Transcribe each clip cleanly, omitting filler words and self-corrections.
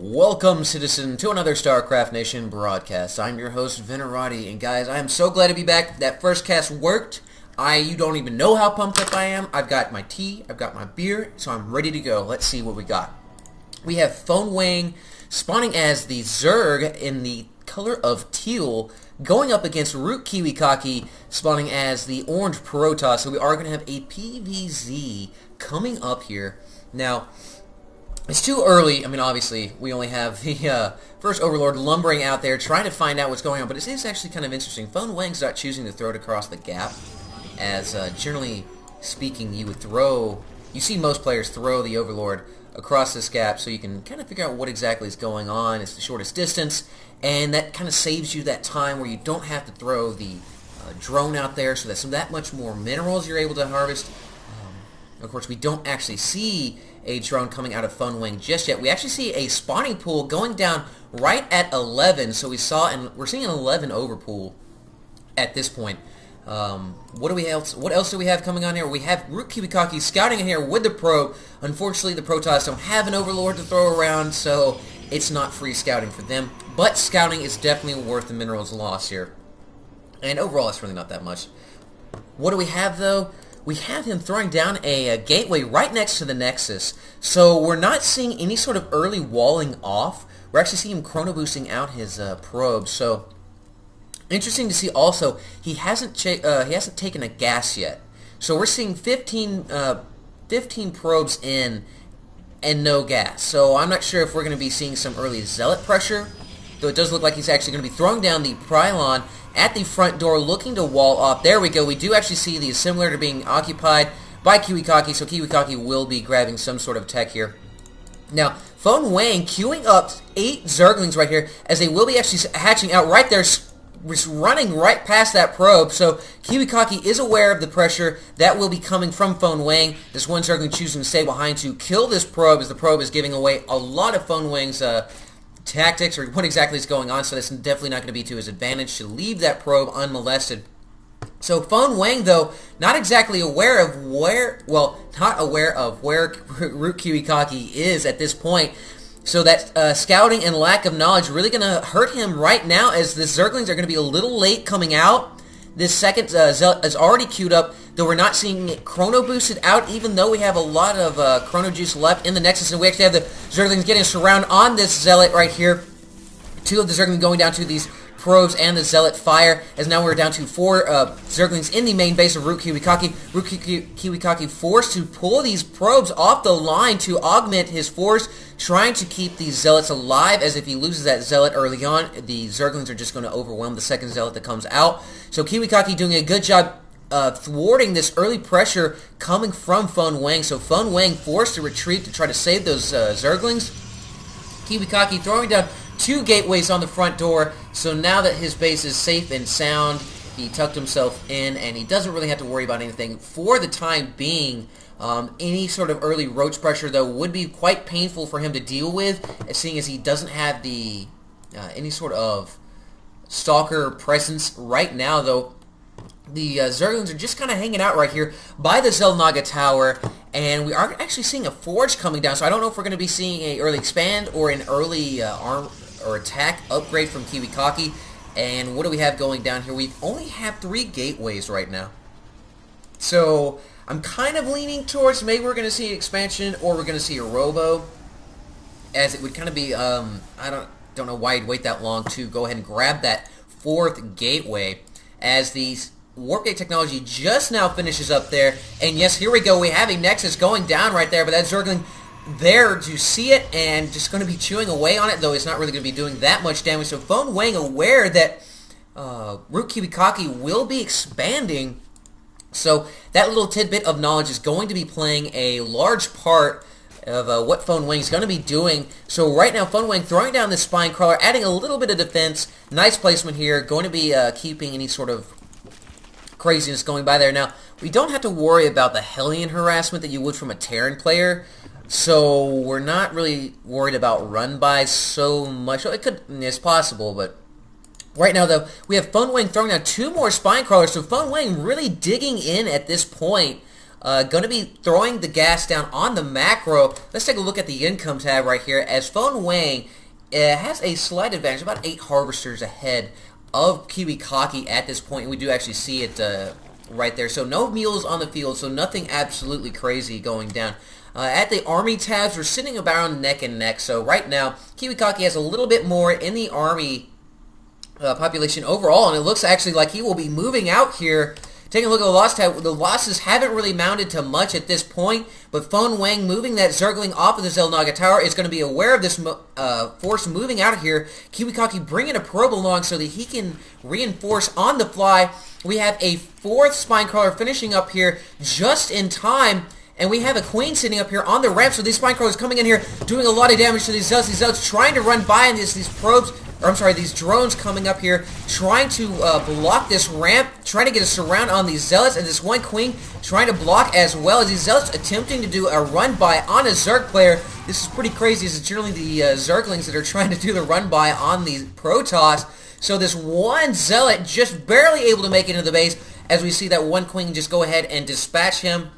Welcome, citizen, to another Starcraft Nation broadcast. I'm your host, Venerati, and guys, I am so glad to be back. That first cast worked. You don't even know how pumped up I am. I've got my tea, I've got my beer, so I'm ready to go. Let's see what we got. We have FoanWang spawning as the Zerg in the color of teal, going up against ROOTKiwikaki spawning as the orange Protoss. So we are going to have a PvZ coming up here. Now, it's too early. I mean, obviously, we only have the first Overlord lumbering out there trying to find out what's going on, but it is actually kind of interesting. FoanWang's not choosing to throw it across the gap, as generally speaking, you see most players throw the Overlord across this gap so you can kind of figure out what exactly is going on. It's the shortest distance, and that kind of saves you that time where you don't have to throw the drone out there, so that's that much more minerals you're able to harvest. Of course, we don't actually see a drone coming out of FoanWang just yet. We actually see a spawning pool going down right at 11. So we're seeing an 11 overpool at this point. What else do we have coming on here? We have ROOTKiwikaki scouting in here with the probe. Unfortunately, the Protoss don't have an Overlord to throw around, so it's not free scouting for them. But scouting is definitely worth the minerals lost here. And overall, it's really not that much. What do we have, though? We have him throwing down a gateway right next to the Nexus. So we're not seeing any sort of early walling off. We're actually seeing him chrono boosting out his probe. So interesting to see also, he hasn't taken a gas yet. So we're seeing 15 probes in and no gas. So I'm not sure if we're going to be seeing some early Zealot pressure, though it does look like he's actually going to be throwing down the pylon at the front door, looking to wall off. There we go. We do actually see the assimilator being occupied by Kiwikaki, so Kiwikaki will be grabbing some sort of tech here. Now, FoanWang queuing up 8 Zerglings right here, as they will be actually hatching out right there, running right past that probe. So Kiwikaki is aware of the pressure that will be coming from FoanWang. This one Zergling choosing to stay behind to kill this probe, as the probe is giving away a lot of FoanWang's tactics, or what exactly is going on, so that's definitely not going to be to his advantage to leave that probe unmolested. So FoanWang, though, not exactly aware of where ROOTKiwikaki is at this point, so that scouting and lack of knowledge really going to hurt him right now, as the Zerglings are going to be a little late coming out. This second Zealot is already queued up, though we're not seeing it chrono boosted out, even though we have a lot of chrono juice left in the Nexus, and we actually have the Zerglings getting a surround on this Zealot right here. 2 of the Zerglings going down to these probes and the Zealot fire, as now we're down to 4 Zerglings in the main base of ROOTKiwikaki. ROOTKiwikaki forced to pull these probes off the line to augment his force, trying to keep these Zealots alive, as if he loses that Zealot early on, the Zerglings are just going to overwhelm the second Zealot that comes out. So Kiwikaki doing a good job thwarting this early pressure coming from FoanWang. So FoanWang forced to retreat to try to save those Zerglings. Kiwikaki throwing down 2 gateways on the front door, so now that his base is safe and sound, he tucked himself in, and he doesn't really have to worry about anything for the time being. Any sort of early roach pressure, though, would be quite painful for him to deal with, seeing as he doesn't have the any sort of stalker presence right now, though. The Zerglings are just kind of hanging out right here by the Xel'Naga Tower, and we are actually seeing a Forge coming down, so I don't know if we're going to be seeing an early expand or an early arm or attack upgrade from Kiwikaki. And what do we have going down here? We only have 3 gateways right now, so I'm kind of leaning towards maybe we're going to see expansion or we're going to see a robo, as it would kind of be I don't know why you'd wait that long to go ahead and grab that 4th gateway, as the Warp Gate technology just now finishes up there. And yes, here we go. We have a Nexus going down right there, but that Zergling there to see it and just going to be chewing away on it, though it's not really going to be doing that much damage. So FoanWang aware that ROOTKiwikaki will be expanding, so that little tidbit of knowledge is going to be playing a large part of what FoanWang is going to be doing. So right now, FoanWang throwing down this Spine Crawler, adding a little bit of defense. Nice placement here, going to be keeping any sort of craziness going by there. Now, we don't have to worry about the Hellion harassment that you would from a Terran player, so we're not really worried about run-bys so much. It's possible, but right now, though, we have FoanWang throwing down 2 more Spine Crawlers, so FoanWang really digging in at this point Going to be throwing the gas down on the macro. Let's take a look at the income tab right here, as FoanWang has a slight advantage, about 8 harvesters ahead of Kiwikaki at this point. We do actually see it right there. So no mules on the field, so nothing absolutely crazy going down. At the army tabs, we're sitting about neck and neck. So right now, Kiwikaki has a little bit more in the army population overall, and it looks actually like he will be moving out here. Taking a look at the loss tab, the losses haven't really mounted to much at this point, but FoanWang moving that Zergling off of the Xel'Naga Tower is going to be aware of this force moving out of here. Kiwikaki bringing a probe along so that he can reinforce on the fly. We have a 4th Spinecrawler finishing up here just in time, and we have a Queen sitting up here on the ramp, so these Spinecrawlers coming in here doing a lot of damage to these Zealots. These Zealots trying to run by, and these probes, or I'm sorry, these drones coming up here, trying to block this ramp, trying to get a surround on these Zealots, and this one Queen trying to block as well, as these Zealots attempting to do a run-by on a Zerg player. This is pretty crazy, as it's generally the Zerglings that are trying to do the run-by on the Protoss. So this one Zealot just barely able to make it into the base, as we see that one Queen just go ahead and dispatch him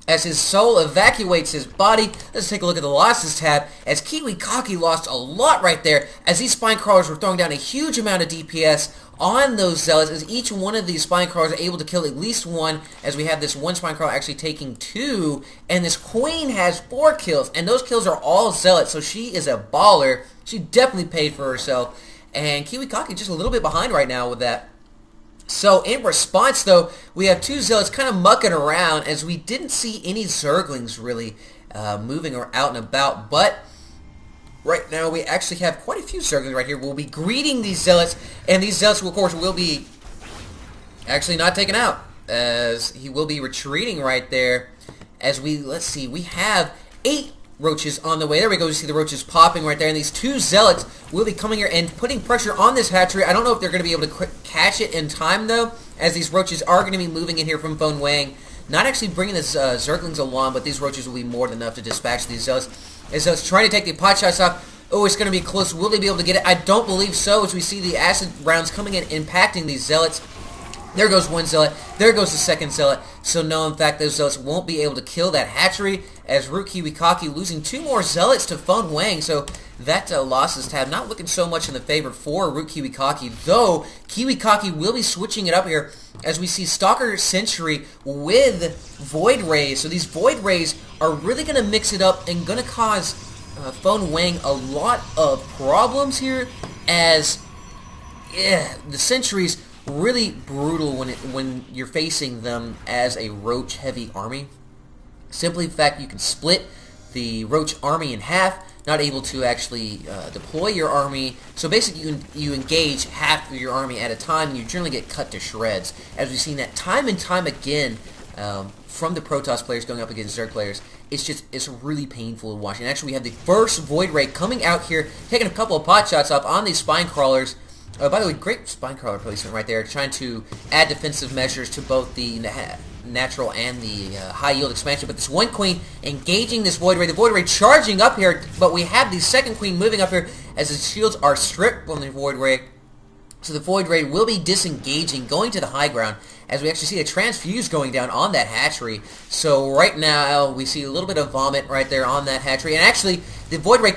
as his soul evacuates his body. Let's take a look at the losses tab, as Kiwikaki lost a lot right there, as these Spinecrawlers were throwing down a huge amount of DPS on those Zealots, as each one of these Spinecrawlers are able to kill at least one, as we have this one Spinecrawler actually taking 2, and this Queen has 4 kills, and those kills are all Zealots, so she is a baller. She definitely paid for herself, and Kiwikaki just a little bit behind right now with that. So in response, though, we have 2 Zealots kind of mucking around, as we didn't see any Zerglings really moving or out and about. But right now we actually have quite a few Zerglings right here. We'll be greeting these Zealots, and these Zealots, of course, will be actually not taken out, as he will be retreating right there. As let's see, we have 8 roaches on the way. There we go. You see the roaches popping right there, and these 2 Zealots will be coming here and putting pressure on this hatchery. I don't know if they're going to be able to catch it in time, though, as these roaches are going to be moving in here from FoanWang. Not actually bringing the Zerglings along, but these roaches will be more than enough to dispatch these Zealots. As Zealots trying to take the pot shots off. Oh, it's going to be close. Will they be able to get it? I don't believe so, as we see the acid rounds coming in, impacting these Zealots. There goes one Zealot. There goes the second Zealot. So no, in fact, those Zealots won't be able to kill that hatchery, as ROOTKiwikaki losing 2 more Zealots to FoanWang. So that losses tab not looking so much in the favor for ROOTKiwikaki, though Kiwikaki will be switching it up here, as we see Stalker Sentry with Void Rays. So these Void Rays are really going to mix it up and going to cause FoanWang a lot of problems here, as the Sentries really brutal when you're facing them as a roach heavy army. Simply the fact you can split the roach army in half, not able to actually deploy your army. So basically you engage half of your army at a time, and you generally get cut to shreds, as we've seen that time and time again from the Protoss players going up against Zerg players. It's really painful to watch. And actually we have the first Void Ray coming out here, taking a couple of pot shots up on these Spine Crawlers. By the way, great Spinecrawler placement right there, trying to add defensive measures to both the natural and the high yield expansion. But this one Queen engaging this Void Ray, the Void Ray charging up here, but we have the second Queen moving up here as the shields are stripped from the Void Ray. So the Void Ray will be disengaging, going to the high ground, as we actually see a transfuse going down on that hatchery. So right now we see a little bit of vomit right there on that hatchery, and actually the Void Ray